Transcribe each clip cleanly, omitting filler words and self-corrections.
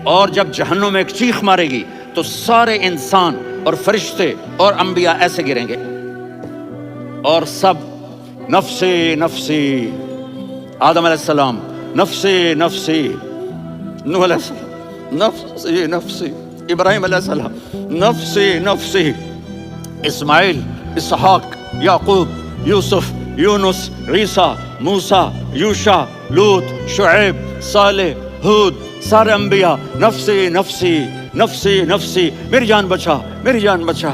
اور جب جہنم میں ایک چیخ مارے گی تو سارے انسان اور فرشتے اور انبیاء ایسے گریں گے اور سب نفسی نفسی، آدم علیہ السلام نفسی نفسی، نوح علیہ السلام نفسی نفسی، ابراہیم علیہ السلام نفسی نفسی، اسماعیل، اسحاق، یعقوب، یوسف، یونس، عیسیٰ، موسیٰ، یوشع، لوط، شعیب، صالح، ہود، سارے انبیاء نفسی نفسی نفسی نفسی، میری جان بچا، میری جان بچا۔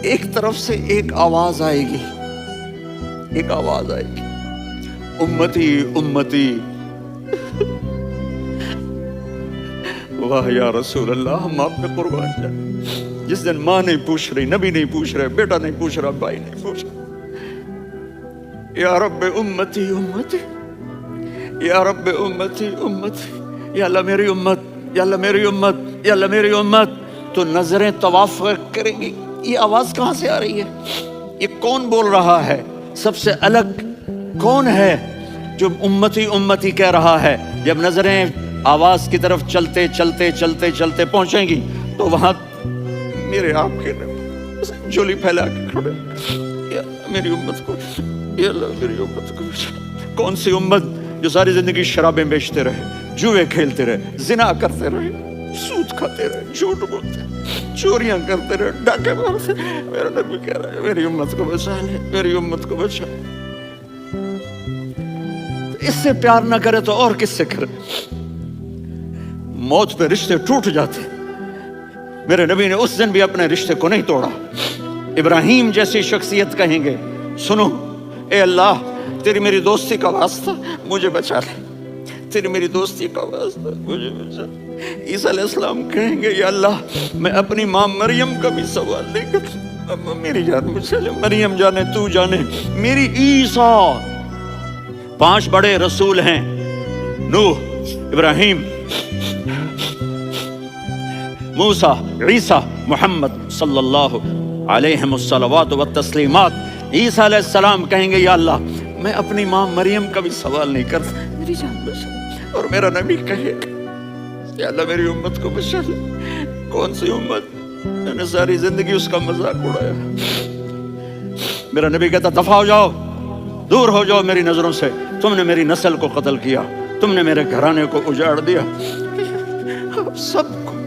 ایک طرف سے ایک آواز آئے گی، ایک آواز آئے گی، امتی امتی۔ واہ یا رسول اللہ، ہم آپ پہ قربان جائیں۔ جس دن ماں نہیں پوچھ رہی، نبی نہیں پوچھ رہے، بیٹا نہیں پوچھ رہا، بھائی نہیں پوچھ رہا، یا رب امتی امتی، یا رب امتی امتی، یا اللہ میری امت، یا اللہ میری امت، یا اللہ میری امت۔ تو نظریں طواف کریں گی، یہ آواز کہاں سے آ رہی ہے؟ یہ کون بول رہا ہے؟ سب سے الگ کون ہے جو امتی امتی کہہ رہا ہے؟ جب نظریں آواز کی طرف چلتے چلتے چلتے چلتے پہنچیں گی تو وہاں میرے آپ کے جھولی پھیلا کے کھڑے، یا میری امت کو، یا اللہ میری امت کو۔ کون سی امت جو ساری زندگی شرابیں بیچتے رہے، جوئے کھیلتے رہے، زنا کرتے رہے، سود کھاتے رہے، جھوٹ بولتے رہے، چوریاں کرتے رہے، ڈاکے مارتے رہے؟ میرا نبی کہہ رہا ہے میری امت کو بچا لے، میری امت کو بچا۔ اس سے پیار نہ کرے تو اور کس سے کرے؟ موت پہ رشتے ٹوٹ جاتے، میرے نبی نے اس دن بھی اپنے رشتے کو نہیں توڑا۔ ابراہیم جیسی شخصیت کہیں گے سنو اے اللہ تیری میری دوستی کا واسطہ مجھے بچا لے، تیری میری دوستی کا واسطہ مجھے بچا لے۔ عیسیٰ علیہ السلام کہیں گے یا اللہ میں اپنی ماں مریم کا بھی سوال نہیں کرتا، میری جان مجھے لے، مریم جانے تو جانے میری عیسیٰ۔ 5 بڑے رسول ہیں، نوح، ابراہیم، موسیٰ، عیسیٰ، محمد صلی اللہ علیہ الصلوات والتسلیمات۔ عیسیٰ علیہ السلام کہیں گے یا اللہ میں اپنی ماں مریم کا بھی سوال نہیں کرتا، میری جان بچا۔ اور میرا نبی کہے یا اللہ میری امت کو بچا لے۔ کون سی امت؟ میں نے ساری زندگی اس کا مذاق اڑایا۔ میرا نبی کہتا دفع ہو جاؤ، دور ہو جاؤ میری نظروں سے، تم نے میری نسل کو قتل کیا، تم نے میرے گھرانے کو اجاڑ دیا۔ سب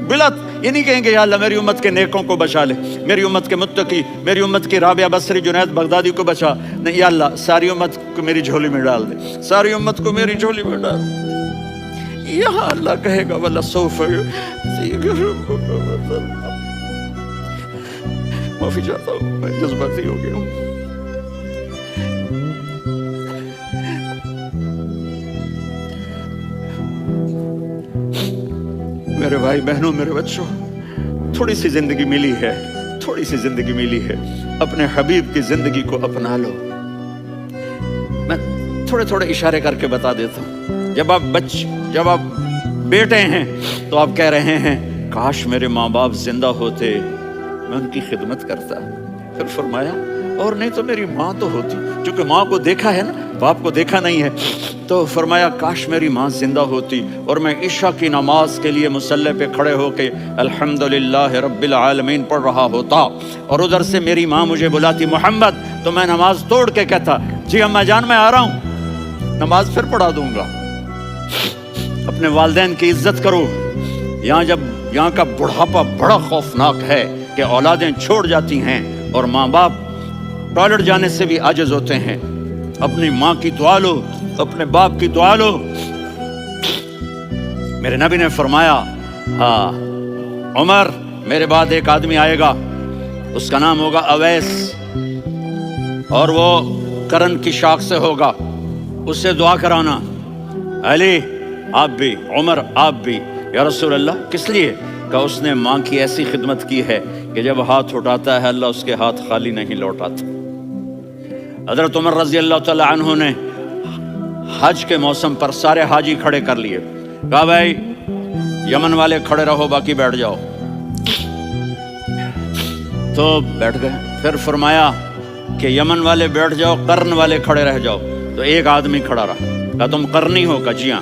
بلت یہ نہیں کہیں گے یا اللہ میری امت کے نیکوں کو بچا لے، میری امت کے متقی، میری امت کی رابعہ بصری، جنید بغدادی کو بچا، نہیں یا اللہ ساری امت کو میری جھولی میں ڈال دے، ساری امت کو میری جھولی میں ڈال دے۔ یہاں اللہ کہے گا وَلَسَوْفَ يُعْطِيكَ معافی چاہتا ہوں، میں جذباتی ہو گیا ہوں۔ میرے بھائی بہنوں، میرے بچوں، تھوڑی سی زندگی ملی ہے، تھوڑی سی زندگی ملی ہے، اپنے حبیب کی زندگی کو اپنا لو۔ میں تھوڑے تھوڑے اشارے کر کے بتا دیتا ہوں۔ جب آپ بیٹے ہیں تو آپ کہہ رہے ہیں کاش میرے ماں باپ زندہ ہوتے، میں ان کی خدمت کرتا۔ پھر فرمایا اور نہیں تو میری ماں تو ہوتی، چونکہ ماں کو دیکھا ہے نا، باپ کو دیکھا نہیں ہے، تو فرمایا کاش میری ماں زندہ ہوتی اور میں عشاء کی نماز کے لیے مصلی پہ کھڑے ہو کے الحمدللہ رب العالمین پڑھ رہا ہوتا، اور ادھر سے میری ماں مجھے بلاتی محمد، تو میں نماز توڑ کے کہتا جی اماں جان میں آ رہا ہوں، نماز پھر پڑھا دوں گا۔ اپنے والدین کی عزت کرو۔ یہاں کا بڑھاپا بڑا خوفناک ہے کہ اولادیں چھوڑ جاتی ہیں اور ماں باپ ٹوائلٹ جانے سے بھی عاجز ہوتے ہیں۔ اپنی ماں کی دعا لو، اپنے باپ کی دعا لو۔ میرے نبی نے فرمایا ہاں عمر میرے بعد ایک آدمی آئے گا، اس کا نام ہوگا اویس، اور وہ کرن کی شاخ سے ہوگا، اس سے دعا کرانا۔ علی آپ بھی، عمر آپ بھی۔ یا رسول اللہ کس لیے؟ کہ اس نے ماں کی ایسی خدمت کی ہے کہ جب ہاتھ اٹھاتا ہے اللہ اس کے ہاتھ خالی نہیں لوٹاتا۔ حضرت عمر رضی اللہ تعالی عنہ نے حج کے موسم پر سارے حاجی کھڑے کر لیے، کہا بھائی یمن والے کھڑے رہو باقی بیٹھ جاؤ، تو بیٹھ گئے۔ پھر فرمایا کہ یمن والے بیٹھ جاؤ، قرن والے کھڑے رہ جاؤ، تو ایک آدمی کھڑا رہا، کہا تم قرنی ہو؟ کہا جی ہاں۔